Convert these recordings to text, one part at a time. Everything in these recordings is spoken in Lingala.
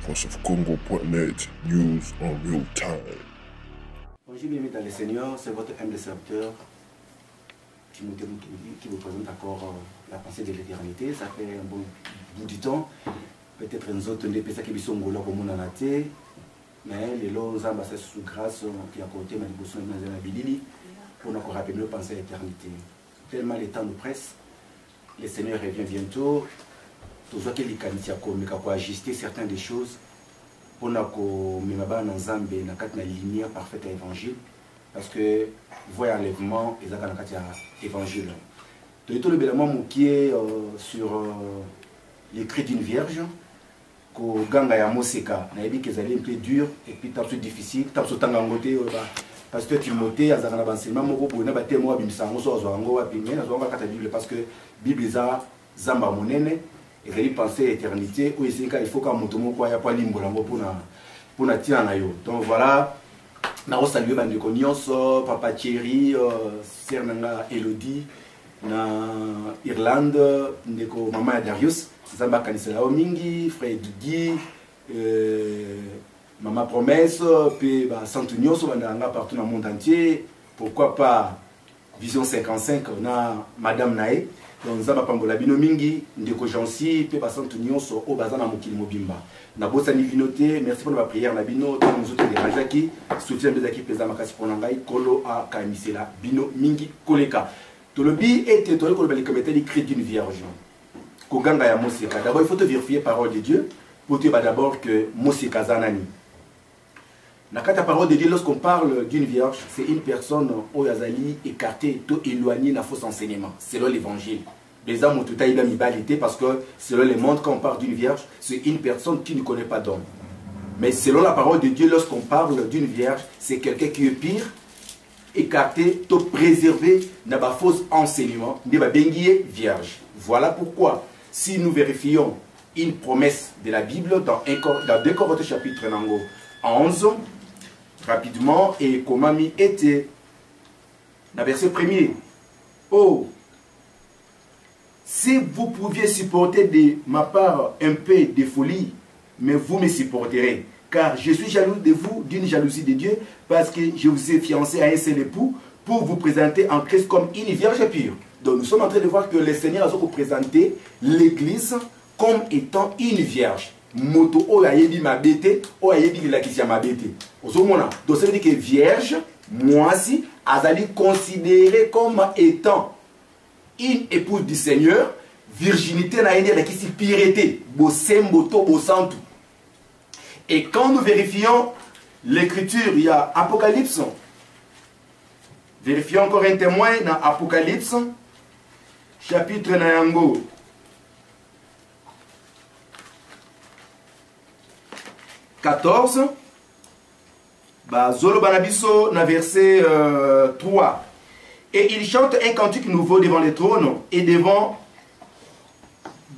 VoiceOfCongo.net, news en real time. Bonjour, bienvenue dans les Seigneurs, c'est votre humble serviteur qui vous présente encore la pensée de l'éternité. Ça fait un bon bout du temps. Peut-être nous autres, nous avons qui sont là pour nous naté, mais les lois nous ont sous grâce qui a côté ma dévotion de la Bible pour nous rappeler nos pensées à l'éternité. Tellement les temps nous pressent, le Seigneur revient bientôt. Tout ce qui est ajuster certaines des choses pour nous mettre la lumière parfaite à l'évangile. Parce que voyez enlèvement et ça dans l'évangile. Tout le bélement qui est sur l'écrit d'une vierge, que ganga ya moseka, na yebi qu'ils allaient un peu dur et puis t'as difficile, t'as sauté en côté parce que Timothée a zana banselement moko pour na baté moi bimsango so azwango wa pimé na zonga kata Bible parce que Bible za zamba monene et il penser éternité ou ici il faut qu'un motomo quoi ya pas limbo lango pour na tia na yo. Donc voilà. Na saluer bandeko nyonso papa Thierry sœur nanga Elodie na Irlande ndeko mama Darius zamba kanisela o mingi frère Didi mama Promesse puis ba santu nyonso bandanga partout dans le monde entier, pourquoi pas Vision 55 na madame Nae donc zamba pambola bino mingi ndeko Jansi puis ba santu nyonso o bazana mokili mobimba na bosa ni binoté. Merci pour la prière na bino to nous autres dérangaki soutien bezaki pesa makasi pour ngai kolo a kamisela bino mingi koleka to le bi était to ko le comité écrit d'une vierge ko ganga ya moseka. D'abord il faut te vérifier parole de Dieu pour te d'abord que moseka zanani na kata parole de Dieu. Lorsqu'on parle d'une vierge, c'est une personne au yazali écartée to éloignée na faux enseignement selon l'évangile. Les hommes ont tout à l'imibalité parce que selon les mondes, quand on parle d'une vierge, c'est une personne qui ne connaît pas d'homme. Mais selon la parole de Dieu, lorsqu'on parle d'une vierge, c'est quelqu'un qui est pire, écarté, tout préservé, n'a pas faux enseignement, n'est pas benguier vierge. Voilà pourquoi, si nous vérifions une promesse de la Bible dans 2 Corinthiens chapitre 11, rapidement, et comment mi était, dans verset 1er, oh, si vous pouviez supporter de ma part un peu de folie, mais vous me supporterez. Car je suis jaloux de vous d'une jalousie de Dieu, parce que je vous ai fiancé à un seul époux pour vous présenter en Christ comme une vierge pure. Donc nous sommes en train de voir que le Seigneur a présenté l'Église comme étant une vierge. Moto oyayebi mabete, oyayebi lakisia mabete. Donc ça veut dire que vierge, moi si, azali considéré comme étant une épouse du Seigneur, virginité na yende qui si pireté, bo sembo to bo santu. Et quand nous vérifions l'écriture, il y a Apocalypse. Vérifions encore un témoin dans Apocalypse, chapitre Nayango. « 14, Zolo Banabiso, na verset 3. Et il chante un cantique nouveau devant le trône et devant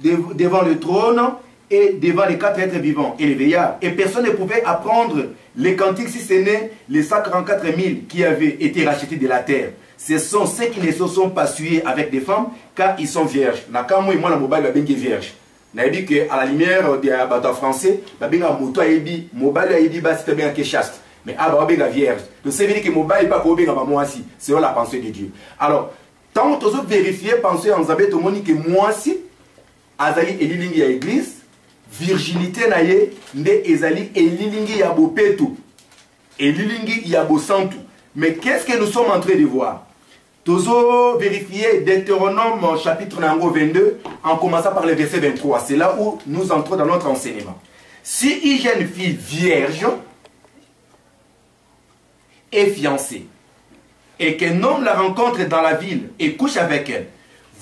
le trône et devant les 4 êtres vivants et les veillards. Et personne ne pouvait apprendre les cantiques si ce n'est les 144 000 qui avaient été rachetés de la terre. Ce sont ceux qui ne se sont pas sués avec des femmes car ils sont vierges. Nakamo et moi la mobile est vierge. N'a dit que à la lumière des bateaux français, la benga moto a dit mobile a dit bah c'était bien que chaste. Mais alors, la vierge. Donc, ça veut dire que mon bail n'est pas comme moi aussi. C'est la pensée de Dieu. Alors, tant que vous vérifiez, pensez en Zabé, tout le monde que moi aussi, Azali et Lilingi à l'église, virginité naye, ne Ezali et Lilingi à Bopetou, et Lilingi y a Bosantou. Mais qu'est-ce que nous sommes en train de voir? Toujours vérifier Deutéronome chapitre 22, en commençant par le verset 23. C'est là où nous entrons dans notre enseignement. Si une jeune fille vierge est fiancée et qu'un homme la rencontre dans la ville et couche avec elle,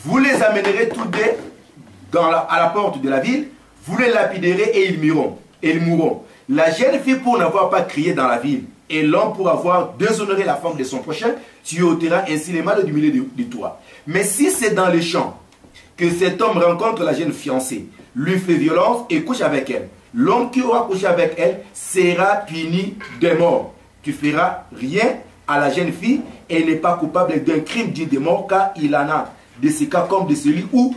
vous les amènerez tous deux à la porte de la ville, vous les lapiderez et ils mourront. La jeune fille pour n'avoir pas crié dans la ville et l'homme pour avoir déshonoré la femme de son prochain, tu ôteras ainsi les mal du milieu de toi. Mais si c'est dans les champs que cet homme rencontre la jeune fiancée, lui fait violence et couche avec elle, l'homme qui aura couché avec elle sera puni de mort. Tu feras rien à la jeune fille et n'est pas coupable d'un crime dit de mort car il en a de ce cas comme de celui où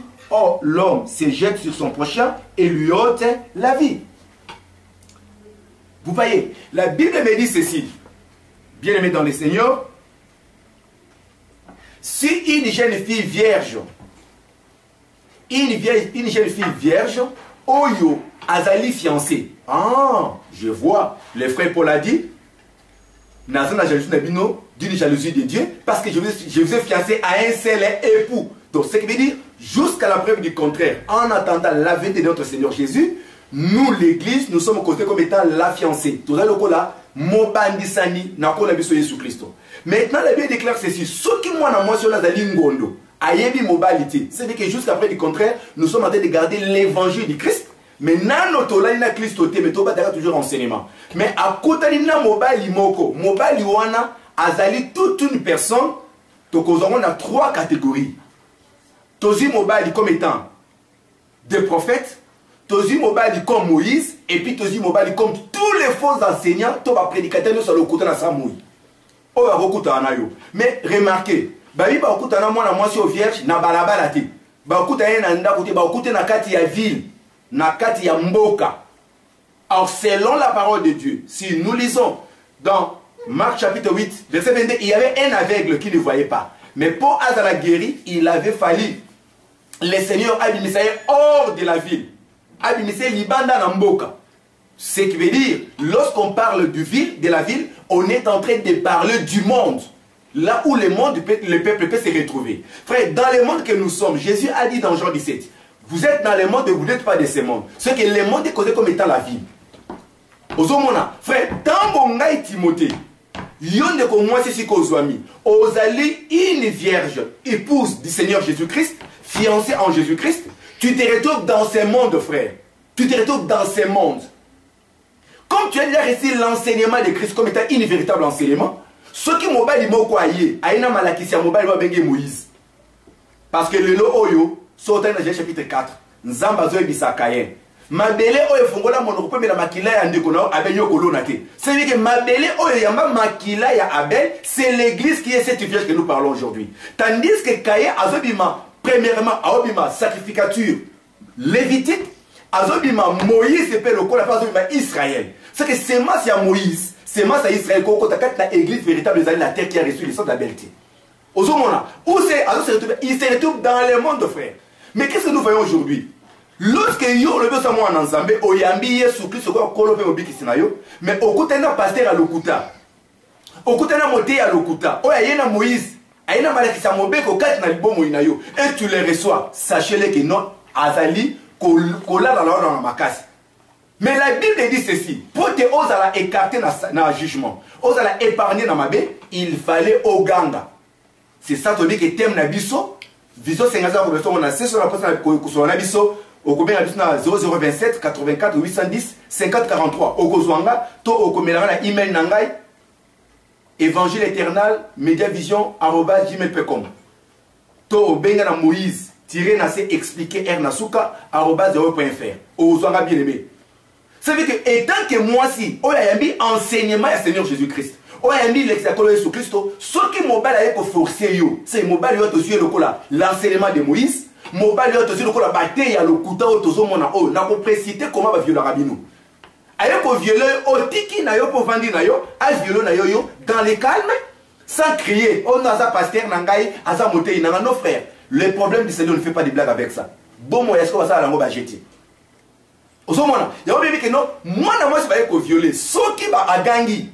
l'homme se jette sur son prochain et lui ôte la vie. Vous voyez, la Bible me dit ceci. Bien aimé dans le Seigneur, si une jeune fille vierge, une jeune fille vierge, Oyo, Azali fiancée. Ah, je vois. Le frère Paul a dit, d'une jalousie de Dieu, parce que je vous ai fiancé à un seul époux. Donc, ce qui veut dire, jusqu'à la preuve du contraire, en attendant la venue de notre Seigneur Jésus, nous, l'Église, nous sommes considérés comme étant la fiancée. Tout ça, le là, Mobandisani, Nakona Biso Jésus Christ. Maintenant, la Bible déclare ceci. Ce qui moi, dans moi, sur la Ngondo, Ayebi Mobilité, c'est-à-dire que jusqu'à preuve du contraire, nous sommes en train de garder l'évangile du Christ. Mais nan notre na Christ mais to ba toujours enseignement. Mais à côté na mobile moko, mobile wana azali toute une personne, to kozongo na trois catégories. Tozi mobile comme étant des prophètes, tozi mobile comme Moïse et puis tozi mobile comme tous les faux enseignants, to ba prédicateurs sur le côté na Samoui. O ba kokuta na yo. Mais remarquez, ba bi ba kokuta na mwana mwasi au vierge na balabala te. Ba kokuta na ndako te, ba kokuta na kati ya ville. Nakati ya mboka. Alors selon la parole de Dieu, si nous lisons dans Marc chapitre 8, verset 22, il y avait un aveugle qui ne voyait pas. Mais pour Azala guéri, il avait fallu le Seigneur abimisé hors de la ville. Abimisé libanda na mboka. Ce qui veut dire, lorsqu'on parle de la ville, on est en train de parler du monde. Là où le peuple peut se retrouver. Frère, dans le monde que nous sommes, Jésus a dit dans Jean 17, vous êtes dans le monde et vous n'êtes pas de ce monde. Ce que le monde est connu comme étant la vie. Ozomona, frère, tant mon gars Timothée, yon de comme moi c'est ce qu'on soit mis. Ozali une vierge, épouse du Seigneur Jésus-Christ, fiancée en Jésus-Christ, tu te retrouves dans ce monde, frère. Tu te retrouves dans ce monde. Comme tu as déjà reçu l'enseignement de Christ comme étant un véritable enseignement, ce qui m'a dit mokoye, aina malakisi mobile va bengue Moïse. Parce que le lo oyo Sautant dans chapitre 4, Nzamba zoe bisakaye. Mabele oyo fongola monoko na makila ya ndeko na Abel yokolo na te. C'est que mabele oyo yamba makila ya Abel, c'est l'église qui est cette vierge que nous parlons aujourd'hui. Tandis que Kaye azobima premièrement azobima sacrificature lévitique, azobima Moïse et le ko la azobima Israël. C'est que c'est mas ya Moïse, c'est mas ya Israël ko ko takat na église véritable de la terre qui a reçu le sang d'Abel. Ozomona, où c'est il se retrouve dans le monde, frère. Mais qu'est-ce que nous voyons aujourd'hui? Lorsque yo le besoin en ensemble, oyambi Yesu Christ ko kolope obiki sinayo, mais okutana pasteur à lokuta. Okutana moté à lokuta. Oyayena Moïse, ayena malakisa mobeko kati na libomo inayo. Et tu les reçois. Sachez-le que non azali kola dans makasi. Mais la Bible dit ceci, pour te osala écarter na jugement, osala épargner na mabe, il fallait oganga. C'est ça qui dit que thème na biso, vision 50 on a 6 sur la personne ko na biso, au combien na 0027 84 810 50 43. Au kozwanga to au komelanga na email nangai évangile éternel mediavision@gmail.com. To au benga na Moïse tiré na c'est expliquer r nasuka @0.fr. Au zwanga bien aimé. Ça veut dire que étant que moi si on a mis enseignement à Seigneur Jésus-Christ. On a mis l'exacole Jésus Christ. Ce qui mobile a été forcé yo, c'est mobile yo to sur le cola l'enseignement de Moïse. Mobile yo to sur le cola bataille ya le kuta au tozo mona o na ko préciter comment va violer rabino. Ayo ko violer au tiki na yo pour vendre na yo, a violer na yo yo dans le calme sans crier. On a ça pasteur nangai, aza monter na nos frères. Le problème du Seigneur ne fait pas de blague avec ça. Bon moi est-ce qu'on va ça la ngoba jeter. Ozomona, ya obi que non, moi na moi c'est pas ko violer. Ce qui va agangi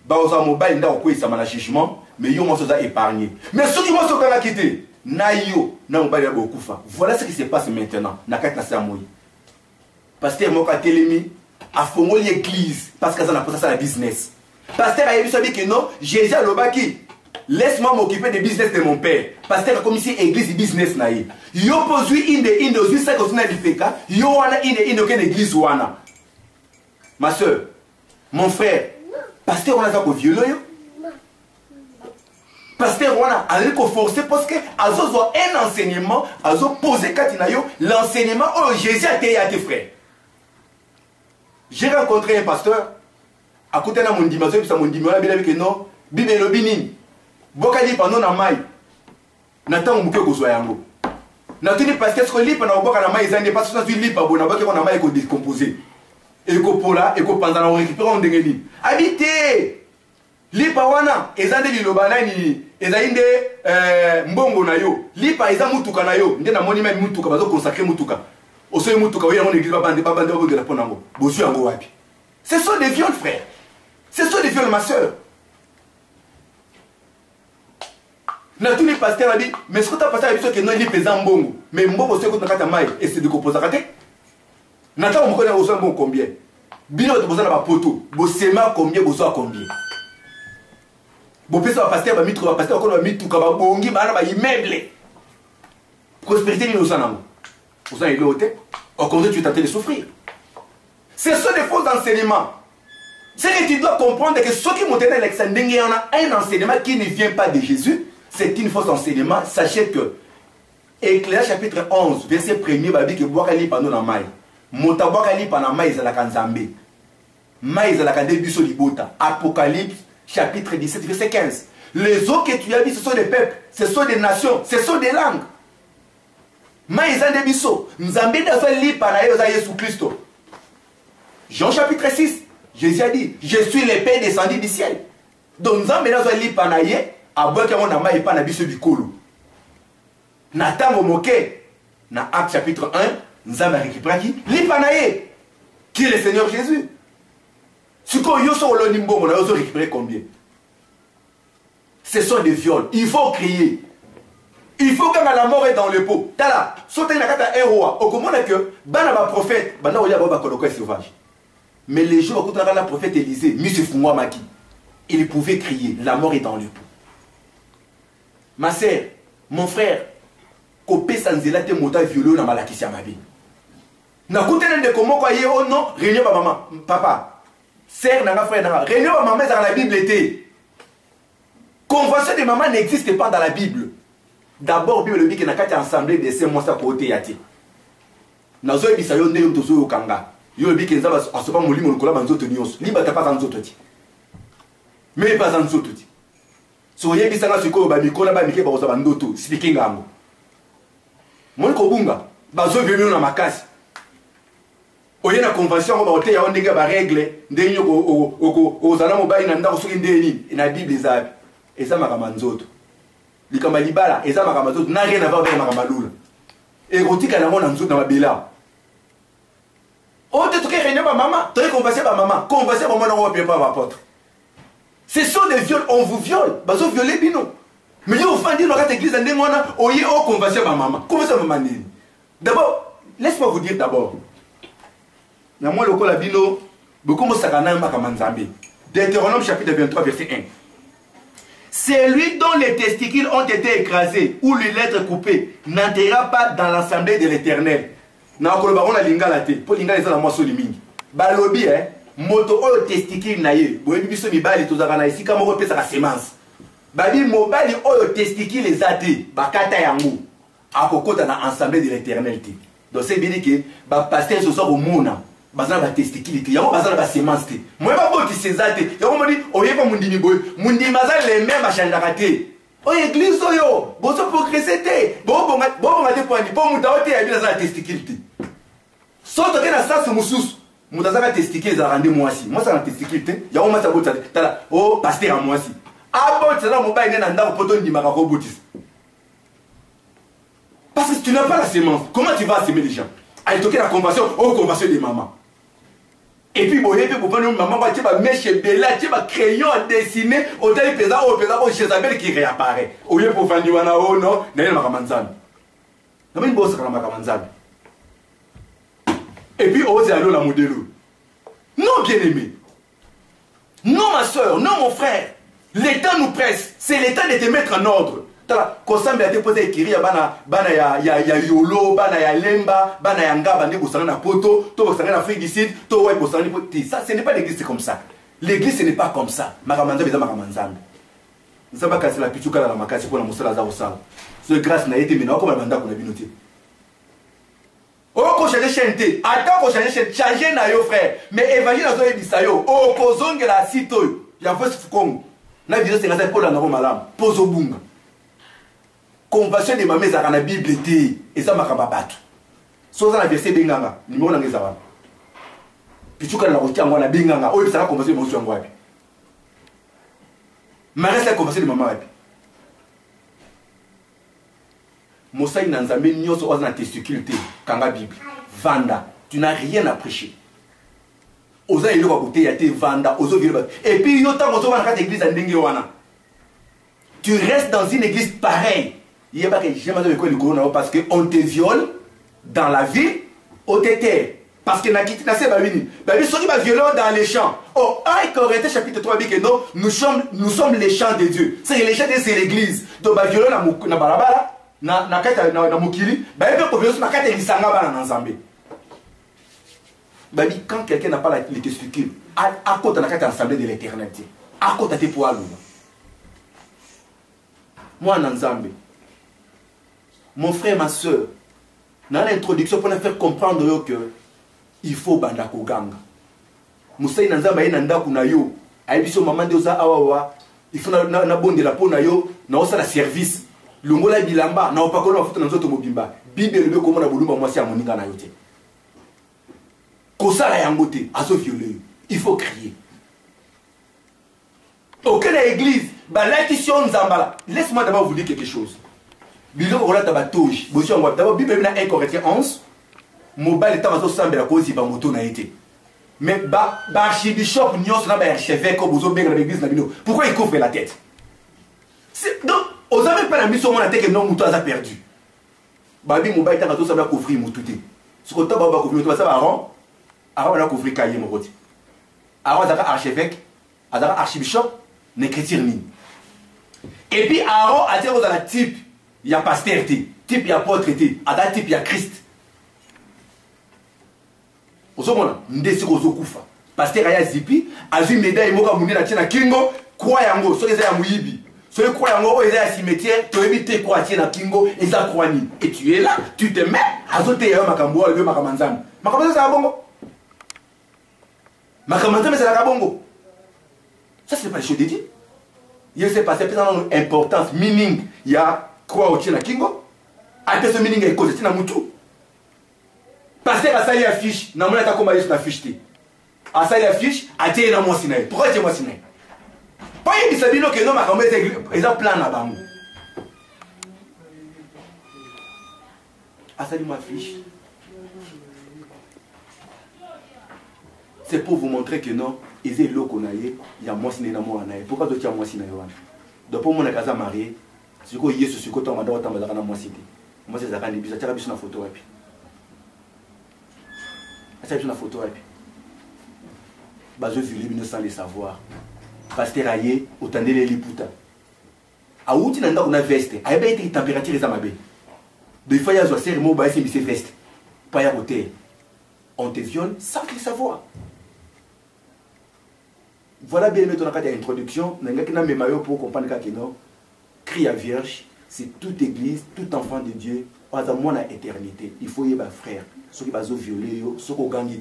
ba oza mobile nda ko isa mana jugement, mais yo moi ça épargné. Mais ce qui moi so kana quitter, na yo na mobile ya bokufa. Voilà ce qui se passe maintenant na kati na Samoui. Pasteur moka telemi a fongoli l'église parce que ça n'a pas ça la business. Pasteur a dit que non, Jésus a lobaki. Laisse-moi m'occuper des business de mon père. Pasteur a comme si église business na ye. Yo posui inde osu ça que na difeka, yo wana inde aucune église wana. Ma soeur, mon frère, pasteur on a ça ko violer yo. Pasteur wana a ko forcer parce que azozo un enseignement, azo poser katina yo, l'enseignement oh Jésus a été à tes frères. J'ai rencontré un pasteur à côté de mon dimanche, ça mon dimanche, il a dit que non, Bible le binin. Bokali pendant na mai. Natang muke ko zoyango. Natuni parce que ce que lit pendant boka na mai zande parce que tu lis pas bon na boka na mai ko décomposer. ekopola ekopanza na récupérer on ndengeni habité lipa wana ezande liloba nani ezinde mbongo na yo lipa eza mutuka na yo nde na moni même mutuka bazo consacrer mutuka osoy mutuka oya mon église babande babongela ponango bosu yango wapi. Ce sont des viols, frère. Ce sont des viols, ma soeur. Na tous les pasteurs ont dit, mais ce que tu as passé à l'épisode, non, il est pesant bon. Mais bon, c'est que tu as maille et c'est de composer à côté. Nathan, on connaît besoin bon combien. Bilo, tu as besoin d'avoir poteau. Bon, c'est ma combien, besoin combien. Bon, pasteur, pasteur, va mettre, pasteur, on va mettre tout comme bongi, bah, va immeuble. Prospérité, nous en avons. Vous en avez l'autre. Au contraire, tu es tenté de souffrir. Ce sont des faux enseignements. C'est que tu dois comprendre que ceux qui m'ont donné l'exemple, il y en a un enseignement qui ne vient pas de Jésus. C'est une fausse enseignement. Sachez que Éclairage chapitre 11, verset 1er, va dire que Boakali pano na mai. Mota Boakali pana mai za la kanzambe. Mai za la kande biso libota. Apocalypse chapitre 17, verset 15. Les eaux que tu as vues, ce sont des peuples, ce sont des nations, ce sont des langues. Mai za de biso. Nzambe da zo li pana yo za Yesu Christo. Jean chapitre 6, Jésus a dit, je suis l'épée descendue du ciel. Donc, nous avons dit panaye, à boire qu'on a maï panabiso du colo. Nathan moqué, dans Acte chapitre 1, nous avons récupéré qui? L'ipanaye, qui est le Seigneur Jésus. Ce qu'on y a sur le nimbo, on a récupéré combien? Ce sont des viols. Il faut crier. Il faut que la mort est dans le pot. Tala, sauter la carte à un roi. Au comment que, bana ba prophète, bana oya ba koloko sauvage. Mais les jours où le prophète Élisée, Monsieur Fungwa Maki, il pouvait crier, la mort est dans le pot. Ma sœur, mon frère, Kopé Sanzela te mota violé na malakisi ya mabe. Na koutene de comment quoi oh non, réunion ba maman, papa, sœur nanga frère nanga, réunion ba maman dans la Bible était. Convention de maman n'existe pas dans la Bible. D'abord, Bible dit que na kati assemblée de ces monstres côté yati. Nazo ebisa yo nde yo tozo yo kanga. Yo bi kenza ba asopa molimo lokola banzoto nyonso liba ta pas nzoto ti mais pas nzoto ti so yebi sanga siko ba mikola ba mike ba osa bandoto speaking ngambo mon ko bunga bazo venu na makasi oye na convention ba hotel ya ondinga ba règle ndenyo ko ozala mobai na ndako soki ndeni na Bible ezabi eza makama nzoto likamba libala eza makama nzoto na rien à voir avec makama lula erotika na mona nzoto na babela. Oh, tu es réuni par maman, tu es conversé par maman, conversé par maman, on va pas apôtre. Ce sont des viols, on vous viole, bah vous violez bino. Mais vous faites dire dans cette église, on y est conversé par maman. Comment ça maman? D'abord, laisse-moi vous dire d'abord. Dans moi le col à bino, beaucoup de sakana makamanzambe. Deutéronome chapitre 23 verset 1. C'est lui dont les testicules ont été écrasés ou les lettres coupées n'entrera pas dans l'assemblée de l'Éternel. Na koloba on a lingala te po lingala eza na mwaso limingi balobi moto oyo testicule na ye boyebi biso mibali tozaka na esika moko pesa ka semence babi mobali oyo testicule eza te bakata yango akokota na assemblée de l'Éternel te. Donc c'est bien dit que ba pasteur so so komona bazana ba testicule te yango bazana ba semence te moi ba boti seza te yango modi oyeba mundimi boy mundimi bazana les mêmes achandaka te. Oh église oyo bozo progresser te bo bonga te point po muta ote ya bila za testicule te. Soto ke na sasa mususu mutazaka testicule za rande mwasi moi ça na testicule te ya o masa botsa tala o pasteur a mwasi abotsa na mobile ne na ndako poto ndima ka ko botisa parce que tu n'as pas la sémence comment tu vas semer les gens à toquer la convention au convention des mamans et puis boye pe pour prendre maman ba tiba mèche bella tiba crayon à dessiner au tel pesa au Jézabel qui réapparaît au lieu pour vendre wana o non na makamanzana na mini bossa kana makamanzana. Et puis, osez aller la modèle. Non, bien-aimé. Non, ma soeur. Non, mon frère. L'État nous presse. C'est l'État de te mettre en ordre. Kosambe a déposé écrit bana ya yolo, bana ya lemba, bana ya nga, bande bosana na poto, to bosana na Afrique du Sud, to ouais bosana na poto. Ça, ce n'est pas l'église comme ça. L'église, ce n'est pas comme ça. Makamanza beza makamanzambe. Nous avons cassé la pichuka la makasi pour la moussala za osala. Ce grâce n'a été maintenant comme la banda qu'on a binoté. Oh, ko changer chaîne. Attends ko changer chaîne. Changer na yo frère. Mais évangile na zo ebisa yo. Oh, ko zongela sito. Ya voice fukongo. Na vidéo c'est ngasa pour la nako malam. Pozo bunga. Convention de mamé za na Bible té. Et ça makamba batu. So za na verset benganga. Numéro na ngeza wa. puis tu as la route en la binganga oh ça va commencer mon sur moi mais reste à commencer de maman Moussa Inanzamé nyos oza na testiculité kanga Bible vanda tu n'as rien à prêcher oza ile kwa côté ya te vanda ozo vile et puis yo ta ozo wana ka église ndenge wana tu restes dans une église pareille il y a pas que jamais de l'école corona parce que on te viole dans la ville au tété parce que nakiti na se babini babi soki ba violent dans les champs oh ay Corinthiens chapitre 3 dit que non nous sommes les champs de Dieu c'est les champs de c'est l'église donc ba violent na balabala na kata na mokili ba ebe ko violence na kata lisanga bana na Nzambe babi quand quelqu'un n'a pas les testicules à côté na kata assemblée de l'éternité à côté te pour aluma moi na Nzambe mon frère ma soeur dans l'introduction pour nous faire comprendre que il faut banda koganga Moussa Nzambe ina ndaku na yo ayibiso maman de oza awawa il faut na bonde la po na yo na osa la service longola bilamba na opakolo mafuta na nzoto mobimba bible lebe ko mona bulumba mwasi ya moninga na yo te kosala yango te azo violer il faut crier aucune église balatition Nzambala laisse-moi d'abord vous dire quelque chose biloko kolata batoji bosi yango d'abord bible na 1 Corinthiens 11 mobile ta bazo sambela kozi ba moto na été mais ba archibishop nyos na ba archevêque bozo benga l'église na bino pourquoi il couvre la tête c'est donc aux amis pas la mission on a été que non moto a perdu babi mobile ta bazo sambela couvrir moto te ce que ta ba couvrir moto ça ba Aaron a couvrir cahier mon côté Aaron a archevêque a archibishop ne chrétien ni et puis Aaron a dit aux la type il y a pasteur type il y a apôtre type a type il y a Christ osomona ndesi kozokufa pasteur aya zipi azui médaille moka munena tina kingo croix yango so eza ya muyibi so croix yango o eza ya cimetière to ebite croix tina kingo eza croix ni et tu es là tu te mets azote ya makambo le makamanzam makambo ça bongo makamanzam c'est la bongo ça c'est pas le chose de Dieu il s'est passé dans importance meaning il y a croix au tina kingo a ce meaning est cause tina mutu pasteur a sali affiche na mona ta komba yesu na affiche te a sali affiche a tie na mwasi na ye pourquoi tie mwasi na ye pas yebi sabino que non makambo eza plan na bango a sali ma affiche c'est pour vous montrer que non eza eloko na ye ya mwasi na ye na mwana na ye pourquoi totia mwasi na ye wana donc po mona kaza marié siko yesu siko to manda otamba zaka na mwasi te mwasi zaka ni bisa tia biso na photo wapi c'est une photo et puis bazo vile sans le savoir pasteur aye otandele liputa auti nanda kuna veste ayeba ite température eza mabe de fois ya zo sermo ba ese mise veste pas ya côté on te viole sans le savoir voilà bien mettre dans la introduction nangaki na memayo pour comprendre que non crie à vierge c'est toute église tout enfant de Dieu à la éternité il faut y avoir frère ceux qui bazo violer ceux qui ont gagné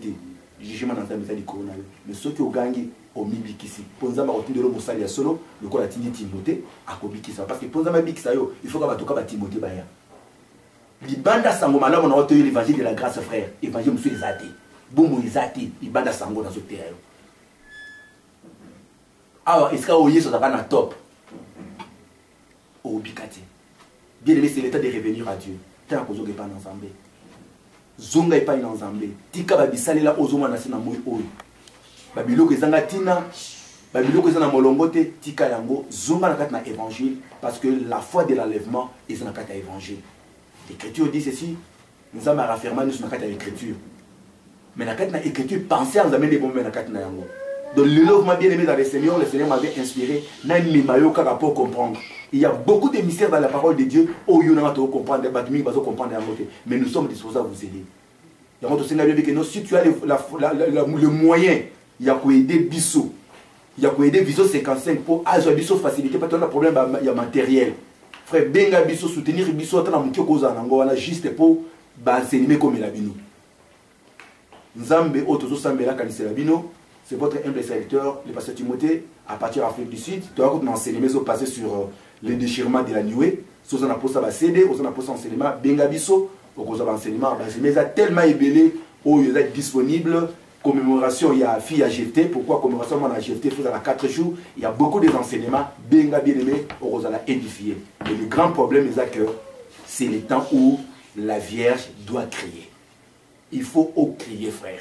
jugement dans ta méthode du corona mais ceux qui ont gagné au mibikisi ponza ma rotinde le mosali ya solo le ko la tindi Timothée akobikisa parce que ponza ma bikisa yo il faut que batoka ba Timothée baya libanda sango malamu na otoyo l'évangile de la grâce frère évangile monsieur ezate bomo ezate libanda sango dans ce terrain alors est-ce que o yeso na top au bikati bien aimé c'est l'état de revenir à Dieu tant que zoge pas ensemble zonga et pas ensemble tika babisali la ozoma na sina moyi oyo babiloko ezanga tina babiloko ezana molongote tika yango zonga na kati na évangile parce que la foi de l'enlèvement est na kati na évangile l'écriture dit ceci nous avons raffermé nous na kati na écriture mais na kati na écriture penser en amener des bons na kati na yango donc le love bien aimé dans le Seigneur m'avait inspiré na mimayo kaka pour comprendre. Il y a beaucoup de mystères dans la parole de Dieu. Oh, il y a comprendre, mais nous sommes disposés à vous aider. Si tu as le moyen, il y a quoi aider Bissot. Il y a quoi aider Bissot 55 pour agir Bissot faciliter. Pas de problème, il y a matériel. Frère Benga Bissot soutenir Bissot, juste pour enseigner comme il a dit. Nzambe Otozo Sambela Kaniselabino. C'est votre humble serviteur, le pasteur Timothée, à partir de l'Afrique du Sud. Tu as enseigné, mais passer sur le déchirement de la nuée. Si vous avez un CD, vous avez un enseignement, Bengabiso, vous avez un enseignement, mais il tellement ébélé, où il est disponible, commémoration, il y a fille à GFT. Pourquoi commémoration, moi, à GFT, il faut 4 jours. Il y a beaucoup d'enseignements, bien aimé, on va édifier. Mais le grand problème, c'est le temps où la Vierge doit crier. Il faut crier, frère.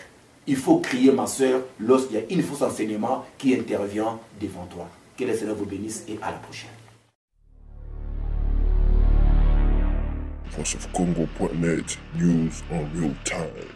Il faut crier, ma soeur, lorsqu'il y a une fausse enseignement qui intervient devant toi. Que le Seigneur vous bénisse et à la prochaine. VoiceOfCongo.net, news on real time.